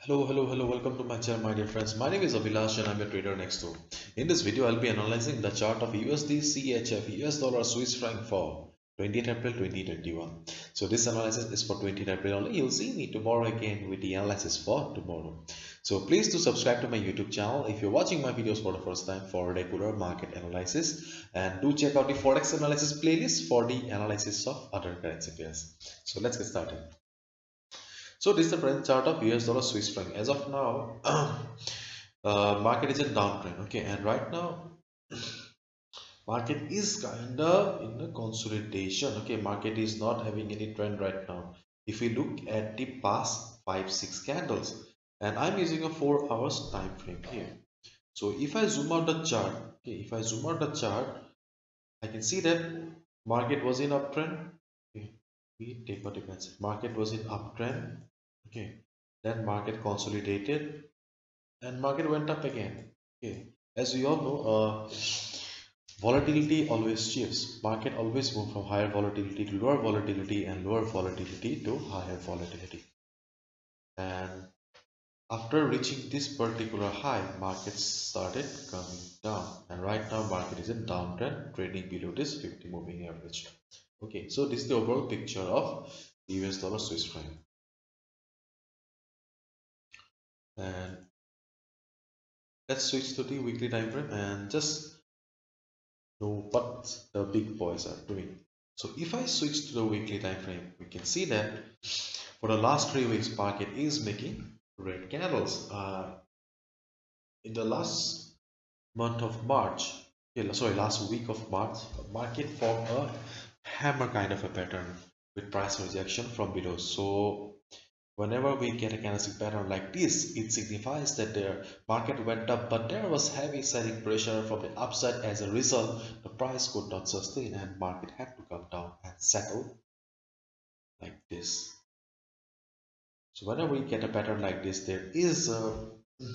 Hello, welcome to my channel, my dear friends. My name is Abhilash and I'm your trader next door. In this video, I'll be analyzing the chart of USD CHF US dollar Swiss franc for 20th April 2021. So this analysis is for 20th April only. You'll see me tomorrow again with the analysis for tomorrow. So please do subscribe to my YouTube channel if you're watching my videos for the first time for regular market analysis, and do check out the Forex analysis playlist for the analysis of other currency pairs. So let's get started. So this is the trend chart of US dollar Swiss franc. As of now, market is in downtrend. Okay, and right now market is kind of in a consolidation. Okay, market is not having any trend right now. If we look at the past 5-6 candles, and I'm using a 4 hours time frame here. So if I zoom out the chart, okay, if I zoom out the chart, I can see that market was in uptrend. Okay, we take what you can say. Market was in uptrend. Okay, then market consolidated and market went up again. Okay, as we all know, volatility always shifts. Market always move from higher volatility to lower volatility and lower volatility to higher volatility. And after reaching this particular high, market started coming down, and right now market is in downtrend, trading below this 50 moving average. Okay, so this is the overall picture of US dollar Swiss franc. And let's switch to the weekly time frame and just know what the big boys are doing. So if I switch to the weekly time frame, we can see that for the last 3 weeks, market is making red candles. In the last month of March, last week of March, market formed a hammer kind of a pattern with price rejection from below. So whenever we get a candlestick pattern like this, it signifies that the market went up, but there was heavy selling pressure from the upside. As a result, the price could not sustain and market had to come down and settle like this. So whenever we get a pattern like this, there is a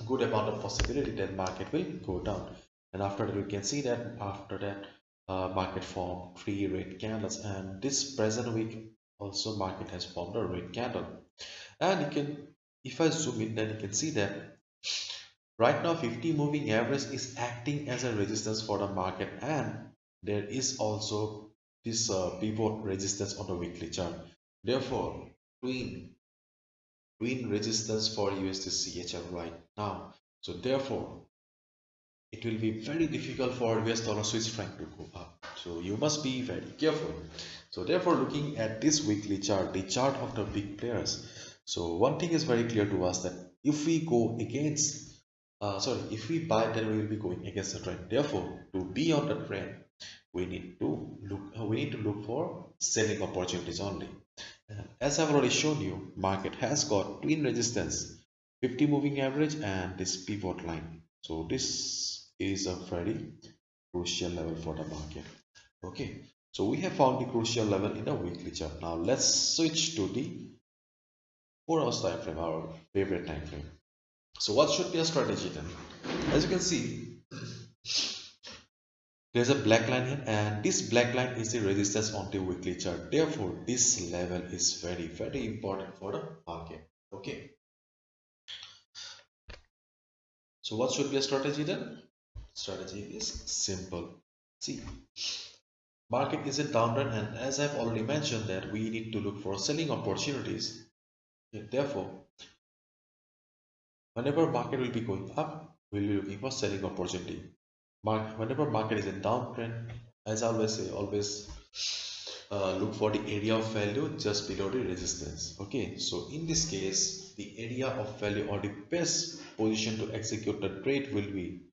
good amount of possibility that market will go down. And after that, we can see that after that, market formed 3 red candles, and this present week also market has formed a red candle. And you can, if I zoom in, then you can see that right now 50 moving average is acting as a resistance for the market, and there is also this pivot resistance on the weekly chart. Therefore, twin resistance for USD CHF right now. So therefore, it will be very difficult for US dollar Swiss franc to go up. So you must be very careful. So therefore, looking at this weekly chart, the chart of the big players. So one thing is very clear to us that if we go against, if we buy, then we will be going against the trend. Therefore, to be on the trend, we need to look for selling opportunities only. And as I've already shown you, market has got twin resistance, 50 moving average and this pivot line. So this is a very crucial level for the market. Okay, so we have found the crucial level in the weekly chart. Now let's switch to the 4 hours time frame, our favorite time frame. So what should be a strategy then? As you can see, there's a black line here, and this black line is the resistance on the weekly chart. Therefore, this level is very important for the market. Okay, so what should be a strategy then? Strategy is simple. See, market is in downtrend, and as I've already mentioned that we need to look for selling opportunities. Okay, therefore, whenever market will be going up, we'll be looking for selling opportunity. Whenever market is in downtrend, as I always say, always look for the area of value just below the resistance. Okay, so in this case, the area of value or the best position to execute the trade will be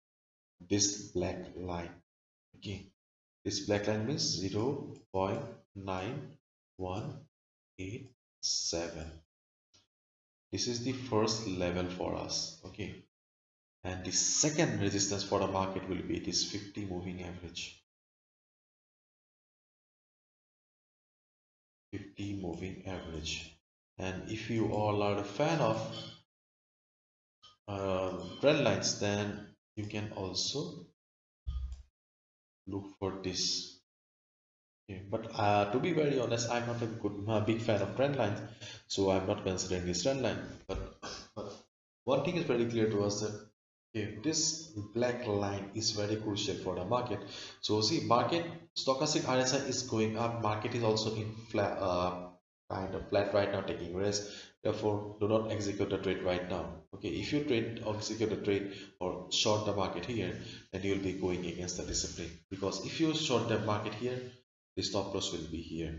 this black line. Okay, this black line means 0.9187. This is the first level for us. Okay, and the second resistance for the market will be this 50 moving average. 50 moving average. And if you all are a fan of trend lines, then you can also look for this. Okay. But to be very honest, I'm not a big fan of trend lines, so I'm not considering this trend line. But one thing is very clear to us that okay, this black line is very crucial for the market. So see, market stochastic RSI is going up. Market is also in flat, kind of flat right now, taking risk. Therefore, do not execute the trade right now. Okay, if you trade or execute the trade or short the market here, then you will be going against the discipline. Because if you short the market here, the stop loss will be here.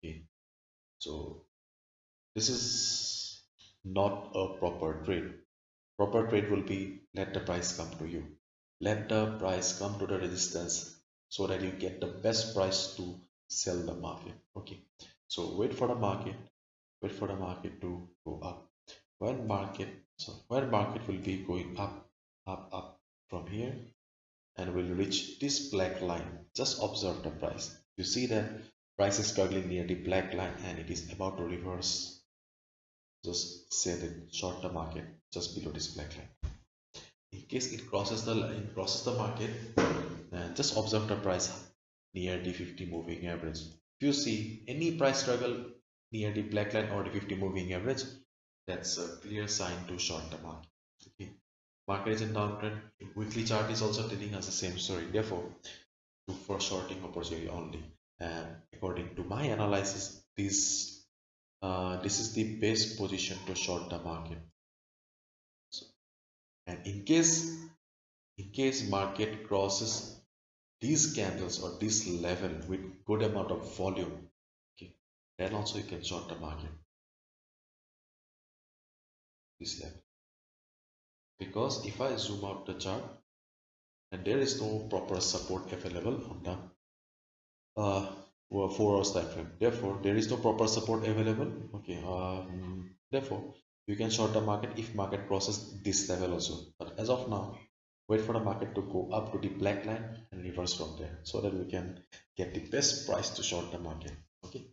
Okay, so this is not a proper trade. Proper trade will be let the price come to you. Let the price come to the resistance so that you get the best price to sell the market. Okay. So wait for the market to go up. When market will be going up, up from here and will reach this black line. Just observe the price. You see that price is struggling near the black line and it is about to reverse. Just set it short the market just below this black line. In case it crosses the line, crosses the market, then just observe the price near the 50 moving average. If you see any price struggle near the black line or the 50 moving average, that's a clear sign to short the market. Okay. Market is in downtrend. Weekly chart is also telling us the same story. Therefore, look for shorting opportunity only. And according to my analysis, this is the best position to short the market. So, and in case market crosses these candles or this level with good amount of volume, okay, then also you can short the market this level. Because if I zoom out the chart and there is no proper support available on the 4 hours time frame, therefore there is no proper support available. Okay, therefore you can short the market if market crosses this level also. But as of now, wait for the market to go up to the black line and reverse from there so that we can get the best price to short the market. Okay,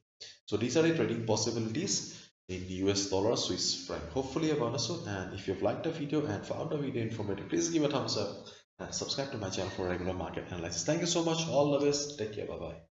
so these are the trading possibilities in the US dollar, Swiss franc. Hopefully you've understood, and if you've liked the video and found the video informative, please give a thumbs up and subscribe to my channel for regular market analysis. Thank you so much. All the best. Take care. Bye bye.